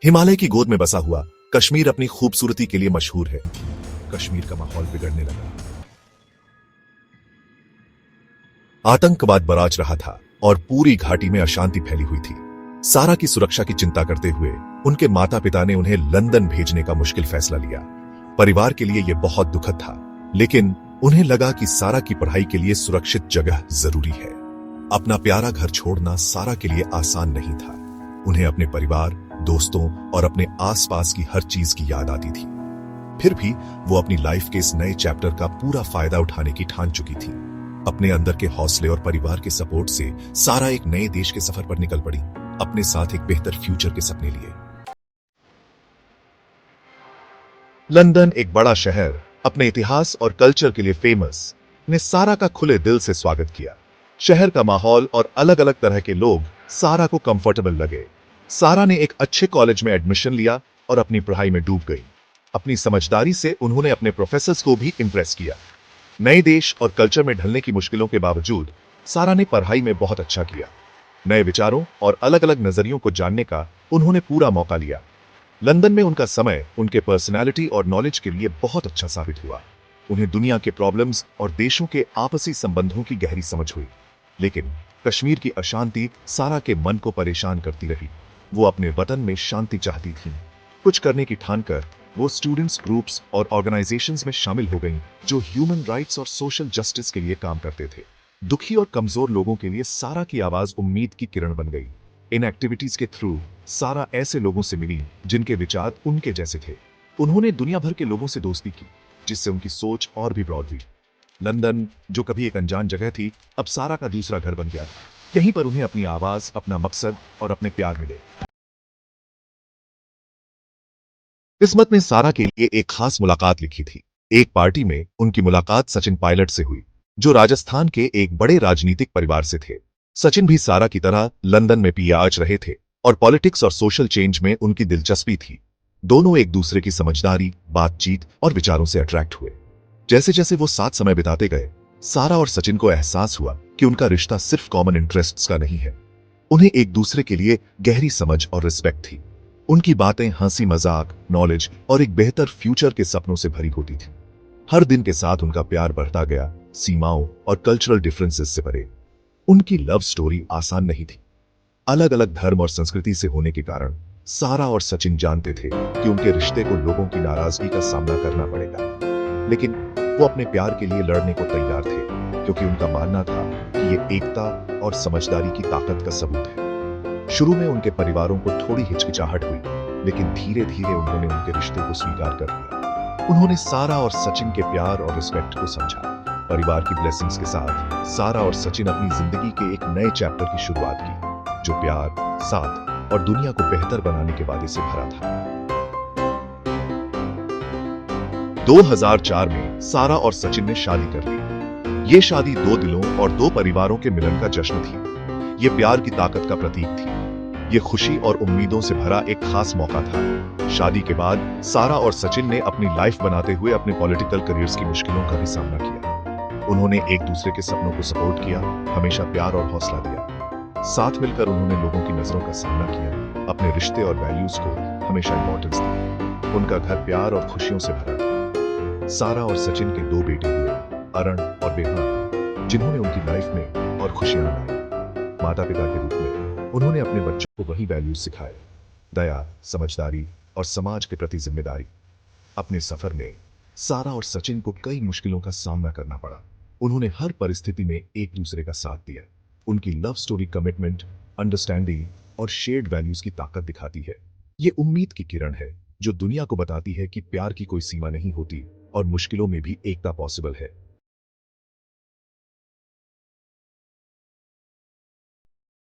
हिमालय की गोद में बसा हुआ कश्मीर अपनी खूबसूरती के लिए मशहूर है। कश्मीर का माहौल बिगड़ने लगा। आतंकवाद बराज रहा था और पूरी घाटी में अशांति फैली हुई थी। सारा की सुरक्षा की चिंता करते हुए उनके माता पिता ने उन्हें लंदन भेजने का मुश्किल फैसला लिया। परिवार के लिए यह बहुत दुखद था, लेकिन उन्हें लगा कि सारा की पढ़ाई के लिए सुरक्षित जगह जरूरी है। अपना प्यारा घर छोड़ना सारा के लिए आसान नहीं था। उन्हें अपने परिवार, दोस्तों और अपने आसपास की हर चीज की याद आती थी। फिर भी वो अपनी लाइफ के इस नए चैप्टर का पूरा फायदा उठाने की ठान चुकी थी। अपने अंदर के हौसले और परिवार के सपोर्ट से सारा एक नए देश के सफर पर निकल पड़ी, अपने साथ एक बेहतर फ्यूचर के सपने लिए। लंदन, एक बड़ा शहर, अपने इतिहास और कल्चर के लिए फेमस, ने सारा का खुले दिल से स्वागत किया। शहर का माहौल और अलग अलग तरह के लोग सारा को कंफर्टेबल लगे। सारा ने एक अच्छे कॉलेज में एडमिशन लिया और अपनी पढ़ाई में डूब गई। अपनी समझदारी से उन्होंने अपने प्रोफेसर्स को भी इंप्रेस किया। नए देश और कल्चर में ढलने की मुश्किलों के बावजूद सारा ने पढ़ाई में बहुत अच्छा किया। नए विचारों और अलग अलग नजरियों को जानने का उन्होंने पूरा मौका लिया। लंदन में उनका समय उनके पर्सनालिटी और नॉलेज के लिए बहुत अच्छा साबित हुआ। उन्हें दुनिया के प्रॉब्लम्स और देशों के आपसी संबंधों की गहरी समझ हुई। लेकिन कश्मीर की अशांति सारा के मन को परेशान करती रही। वो अपने वतन में शांति चाहती थी। कुछ करने की ठान कर वो स्टूडेंट्स ग्रुप्स और ऑर्गेनाइजेशंस में शामिल हो गईं, जो ह्यूमन राइट्स और सोशल जस्टिस के लिए काम करते थे। दुखी और कमजोर लोगों के लिए सारा की आवाज उम्मीद की किरण बन गई। इन एक्टिविटीज के थ्रू सारा ऐसे लोगों से मिली जिनके विचार उनके जैसे थे। उन्होंने दुनिया भर के लोगों से दोस्ती की, जिससे उनकी सोच और भी ब्रॉड हुई। लंदन, जो कभी एक अनजान जगह थी, अब सारा का दूसरा घर बन गया। यहीं पर उन्हें अपनी आवाज, अपना मकसद और अपने प्यार मिले। किस्मत ने सारा के लिए एक खास मुलाकात लिखी थी। एक पार्टी में उनकी मुलाकात सचिन पायलट से हुई, जो राजस्थान के एक बड़े राजनीतिक परिवार से थे। सचिन भी सारा की तरह लंदन में पीआर रहे थे और पॉलिटिक्स और सोशल चेंज में उनकी दिलचस्पी थी। दोनों एक दूसरे की समझदारी, बातचीत और विचारों से अट्रैक्ट हुए। जैसे जैसे वो साथ समय बिताते गए, सारा और सचिन को एहसास हुआ कि उनका रिश्ता सिर्फ कॉमन इंटरेस्ट्स का नहीं है। उन्हें एक दूसरे के लिए गहरी समझ और रिस्पेक्ट थी। उनकी बातें हंसी मजाक, नॉलेज और एक बेहतर फ्यूचर के सपनों से भरी होती थी। हर दिन के साथ उनका प्यार बढ़ता गया, सीमाओं और कल्चरल डिफरेंसेस से परे। उनकी लव स्टोरी आसान नहीं थी। अलग अलग धर्म और संस्कृति से होने के कारण सारा और सचिन जानते थे कि उनके रिश्ते को लोगों की नाराजगी का सामना करना पड़ेगा। लेकिन वो अपने प्यार के लिए लड़ने को तैयार थे, क्योंकि उनका मानना था कि ये एकता और समझदारी की ताकत का सबूत है। शुरू में उनके परिवारों को थोड़ी हिचकिचाहट हुई, लेकिन धीरे धीरे उन्होंने उनके रिश्ते को स्वीकार कर लिया। उन्होंने सारा और सचिन के प्यार और रिस्पेक्ट को समझा। परिवार की ब्लेसिंग्स के साथ सारा और सचिन अपनी जिंदगी के एक नए चैप्टर की शुरुआत की, जो प्यार, साथ और दुनिया को बेहतर बनाने के वादे से भरा था। 2004 में सारा और सचिन ने शादी कर ली। ये शादी दो दिलों और दो परिवारों के मिलन का जश्न थी। ये प्यार की ताकत का प्रतीक थी। ये खुशी और उम्मीदों से भरा एक खास मौका था। शादी के बाद सारा और सचिन ने अपनी लाइफ बनाते हुए अपने पॉलिटिकल करियर्स की मुश्किलों का भी सामना किया। उन्होंने एक दूसरे के सपनों को सपोर्ट किया, हमेशा प्यार और हौसला दिया। साथ मिलकर उन्होंने लोगों की नजरों का सामना किया, अपने रिश्ते और वैल्यूज को हमेशा इंपॉर्टेंस दी। उनका घर प्यार और खुशियों से भरा था। सारा और सचिन के दो बेटे हुए, अरण और बेहना, जिन्होंने उनकी लाइफ में और खुशियां लाई। माता पिता के रूप में उन्होंने अपने बच्चों को वही वैल्यूज सिखाए, दया, समझदारी और समाज के प्रति जिम्मेदारी। अपने सफर में सारा और सचिन को कई मुश्किलों का सामना करना पड़ा। उन्होंने हर परिस्थिति में एक दूसरे का साथ दिया। उनकी लव स्टोरी कमिटमेंट, अंडरस्टैंडिंग और शेयर्ड वैल्यूज की ताकत दिखाती है। ये उम्मीद की किरण है, जो दुनिया को बताती है कि प्यार की कोई सीमा नहीं होती और मुश्किलों में भी एकता पॉसिबल है।